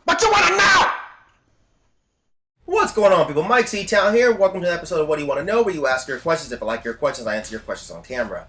What you wanna know? What's going on, people? Myke C-Town here. Welcome to an episode of What Do You Want to Know, where you ask your questions. If I like your questions, I answer your questions on camera.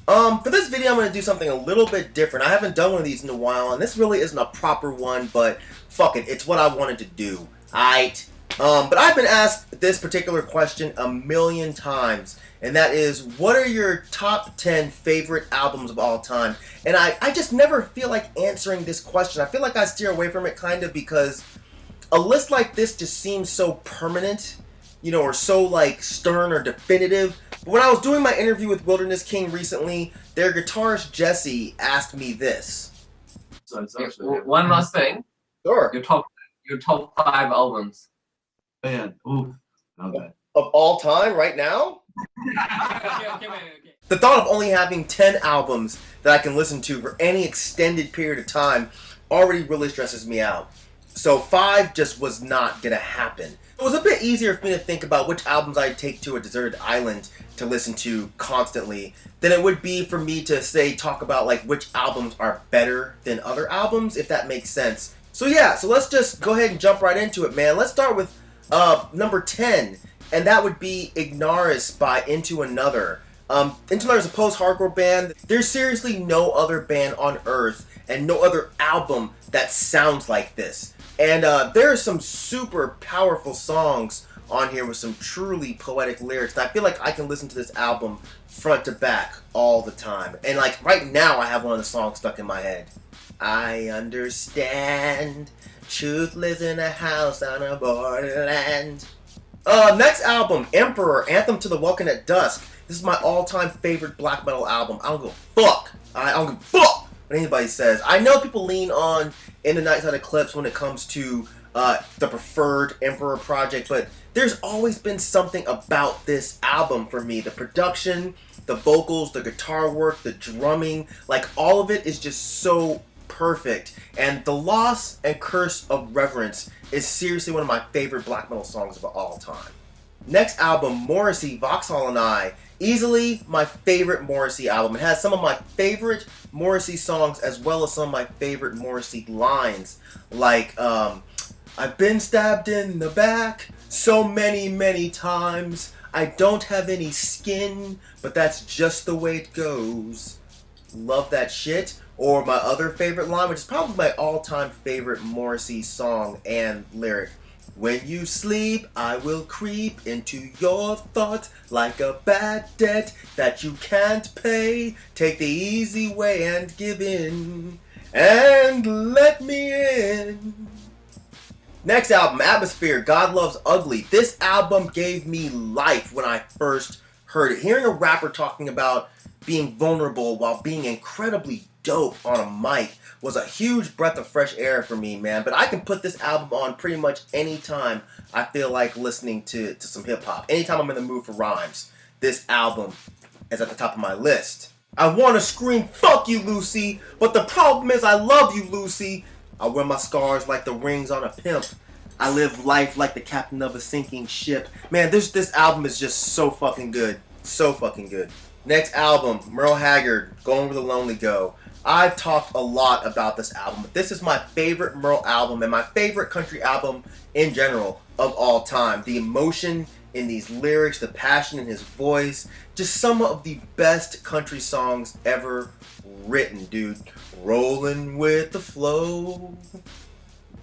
For this video, I'm going to do something a little bit different. I haven't done one of these in a while, and this really isn't a proper one, but fuck it, it's what I wanted to do. Aight? But I've been asked this particular question a million times, and that is, what are your top 10 favorite albums of all time? And I just never feel like answering this question. I feel like I steer away from it kind of because a list like this just seems so permanent, you know, or so like stern or definitive. But when I was doing my interview with Wildernessking recently, their guitarist Jesse asked me this. So it's actually one last thing. Sure. Your top 5 albums. Man, ooh, okay. Of all time, right now? okay. The thought of only having 10 albums that I can listen to for any extended period of time already really stresses me out. So 5 just was not gonna happen. It was a bit easier for me to think about which albums I'd take to a deserted island to listen to constantly than it would be for me to talk about like which albums are better than other albums, if that makes sense. So yeah, so let's just go ahead and jump right into it, man. Let's start with number 10, and that would be Ignaris by Into Another. Into Another is a post-hardcore band. There's seriously no other band on earth and no other album that sounds like this. And there are some super powerful songs on here with some truly poetic lyrics. And I feel like I can listen to this album front to back all the time. And like right now I have one of the songs stuck in my head. I understand, truth lives in a house on a borderland. Next album, Emperor, Anthem to the Welcome at Dusk. This is my all-time favorite black metal album. I don't give a fuck. I don't give a fuck what anybody says. I know people lean on In the Night Side Eclipse when it comes to the preferred Emperor project, but there's always been something about this album for me. The production, the vocals, the guitar work, the drumming, like all of it is just so perfect. And The Loss and Curse of Reverence is seriously one of my favorite black metal songs of all time. Next album, Morrissey, Vauxhall and I. Easily my favorite Morrissey album. It has some of my favorite Morrissey songs as well as some of my favorite Morrissey lines. Like, I've been stabbed in the back so many times. I don't have any skin, but that's just the way it goes. Love that shit. Or my other favorite line, which is probably my all-time favorite Morrissey song and lyric. When you sleep, I will creep into your thoughts like a bad debt that you can't pay. Take the easy way and give in, and let me in. Next album, Atmosphere, God Loves Ugly. This album gave me life when I first heard it. Hearing a rapper talking about being vulnerable while being incredibly dope on a mic was a huge breath of fresh air for me, man. But I can put this album on pretty much any time I feel like listening to some hip-hop. Anytime I'm in the mood for rhymes, this album is at the top of my list. I want to scream, fuck you, Lucy, but the problem is I love you, Lucy. I wear my scars like the rings on a pimp. I live life like the captain of a sinking ship. Man, this album is just so fucking good. So fucking good. Next album, Merle Haggard, Going Where the Lonely Go. I've talked a lot about this album, but this is my favorite Merle album and my favorite country album in general of all time. The emotion in these lyrics, the passion in his voice, just some of the best country songs ever written, dude. Rolling with the flow,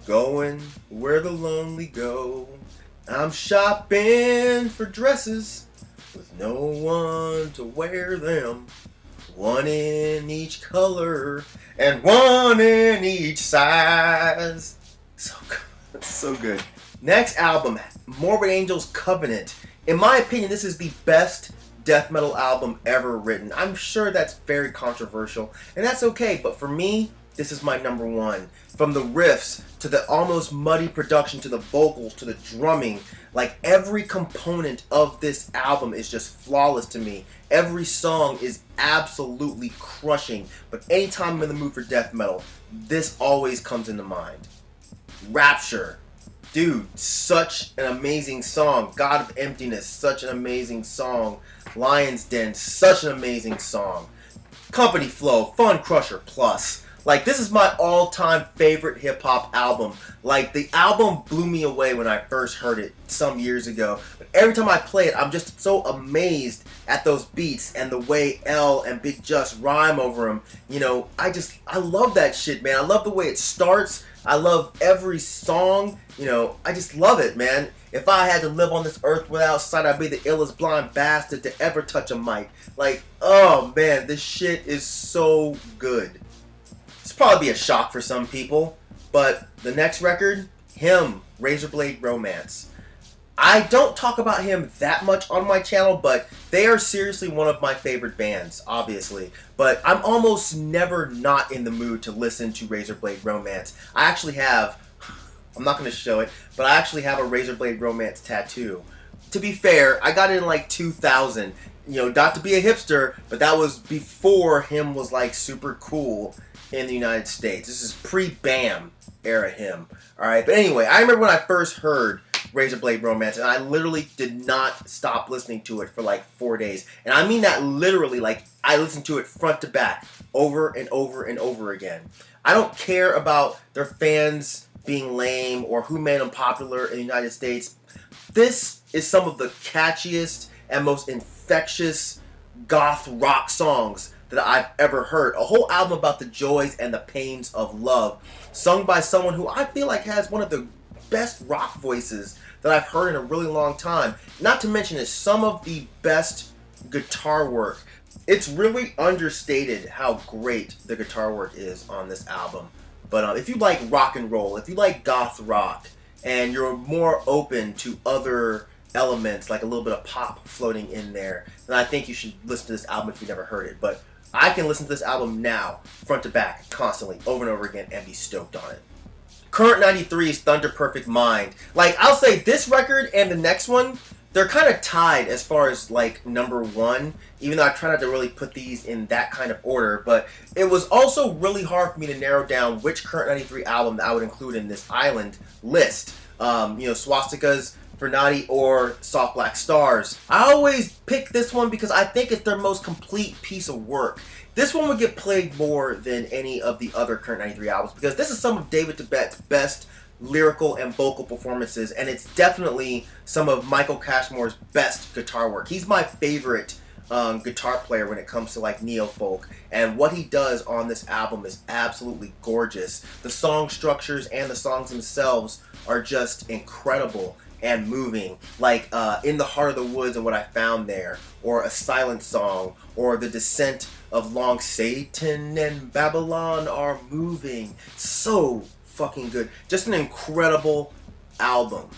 going where the lonely go. I'm shopping for dresses with no one to wear them. One in each color and one in each size. So good. So good. Next album, Morbid Angel's Covenant. In my opinion, this is the best death metal album ever written. I'm sure that's very controversial, and that's okay, but for me, this is my number one. From the riffs, to the almost muddy production, to the vocals, to the drumming, like every component of this album is just flawless to me. Every song is absolutely crushing, but anytime I'm in the mood for death metal, this always comes into mind. Rapture. Dude, such an amazing song. God of Emptiness, such an amazing song. Lion's Den, such an amazing song. Company Flow, Funcrusher Plus. Like, this is my all-time favorite hip-hop album. Like, the album blew me away when I first heard it some years ago. But every time I play it, I'm just so amazed at those beats and the way L and Big Just rhyme over them. You know, I love that shit, man. I love the way it starts. I love every song. You know, I just love it, man. If I had to live on this earth without sight, I'd be the illest blind bastard to ever touch a mic. Like, oh man, this shit is so good. It's probably be a shock for some people, but the next record, him, Razorblade Romance. I don't talk about him that much on my channel, but they are seriously one of my favorite bands, obviously. But I'm almost never not in the mood to listen to Razorblade Romance. I actually have, I'm not going to show it, but I actually have a Razorblade Romance tattoo. To be fair, I got it in like 2000. You know, not to be a hipster, but that was before him was like super cool in the United States. This is pre-BAM era him. Alright, but anyway, I remember when I first heard Razorblade Romance, and I literally did not stop listening to it for like 4 days. And I mean that literally, like, I listened to it front to back, over and over and over again. I don't care about their fans being lame or who made them popular in the United States. This is some of the catchiest and most infectious goth rock songs that I've ever heard. A whole album about the joys and the pains of love, sung by someone who I feel like has one of the best rock voices that I've heard in a really long time. Not to mention it's some of the best guitar work. It's really understated how great the guitar work is on this album. But if you like rock and roll, if you like goth rock, and you're more open to other elements, like a little bit of pop floating in there, then I think you should listen to this album if you've never heard it. But I can listen to this album now, front to back, constantly, over and over again, and be stoked on it. Current 93's Thunder Perfect Mind. Like, I'll say this record and the next one, they're kind of tied as far as, like, #1, even though I try not to really put these in that kind of order. But it was also really hard for me to narrow down which Current 93 album that I would include in this Island list. You know, Swastikas for Naughty or Soft Black Stars. I always pick this one because I think it's their most complete piece of work. This one would get played more than any of the other Current 93 albums because this is some of David Tibet's best lyrical and vocal performances, and it's definitely some of Michael Cashmore's best guitar work. He's my favorite guitar player when it comes to like neo-folk, and what he does on this album is absolutely gorgeous. The song structures and the songs themselves are just incredible and moving, like In the Heart of the Woods and What I Found There, or A Silent Song, or The Descent of Long Satan and Babylon Are Moving. So fucking good. Just an incredible album.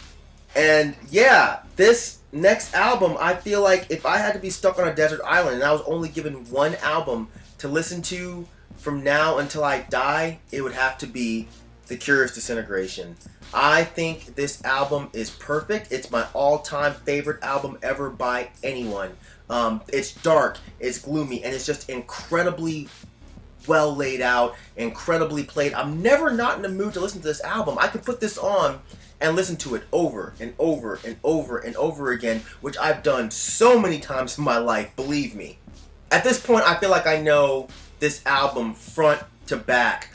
And yeah, this next album, I feel like if I had to be stuck on a desert island and I was only given one album to listen to from now until I die, it would have to be The Cure's Disintegration. I think this album is perfect. It's my all-time favorite album ever by anyone. It's dark, it's gloomy, and it's just incredibly well laid out, incredibly played. I'm never not in the mood to listen to this album. I could put this on and listen to it over and over and over and over again, which I've done so many times in my life, believe me. At this point, I feel like I know this album front to back,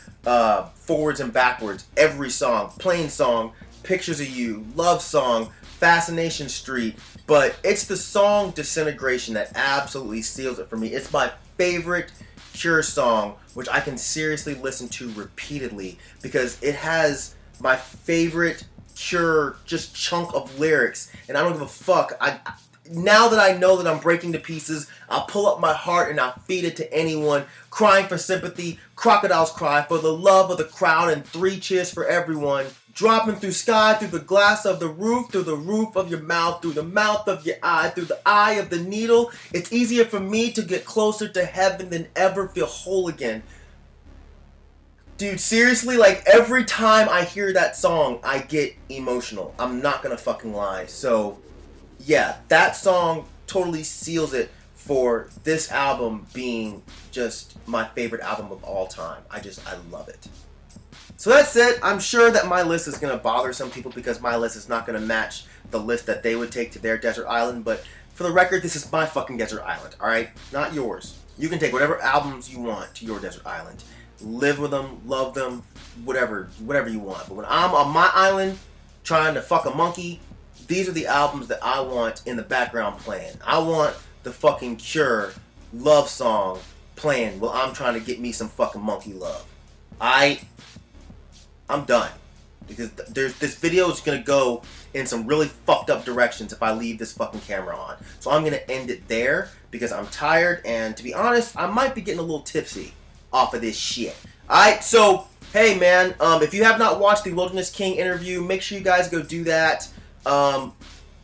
forwards and backwards, every song, Plain Song, Pictures of You, Love Song, Fascination Street, but it's the song Disintegration that absolutely seals it for me. It's my favorite Cure song, which I can seriously listen to repeatedly because it has my favorite Cure just chunk of lyrics, and I don't give a fuck. Now that I know that I'm breaking to pieces, I'll pull up my heart and I'll feed it to anyone. Crying for sympathy, crocodiles cry for the love of the crowd, and 3 cheers for everyone. Dropping through sky, through the glass of the roof, through the roof of your mouth, through the mouth of your eye, through the eye of the needle. It's easier for me to get closer to heaven than ever feel whole again. Dude, seriously, like every time I hear that song, I get emotional. I'm not gonna fucking lie. So, yeah, that song totally seals it for this album being just my favorite album of all time. I love it. So that's it. I'm sure that my list is going to bother some people because my list is not going to match the list that they would take to their desert island. But for the record, this is my fucking desert island, alright? Not yours. You can take whatever albums you want to your desert island. live with them, love them, whatever you want. But when I'm on my island trying to fuck a monkey, these are the albums that I want in the background playing. I want the fucking Cure love song playing while I'm trying to get me some fucking monkey love. I'm done. Because this video is going to go in some really fucked up directions if I leave this fucking camera on. So I'm going to end it there because I'm tired, and to be honest, I might be getting a little tipsy off of this shit. Alright, so, hey man, if you have not watched the Wildernessking interview, make sure you guys go do that. And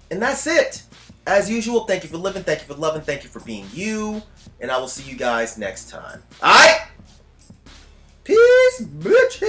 that's it. As usual, thank you for living, thank you for loving, thank you for being you, and I will see you guys next time. Alright? Peace, bitches!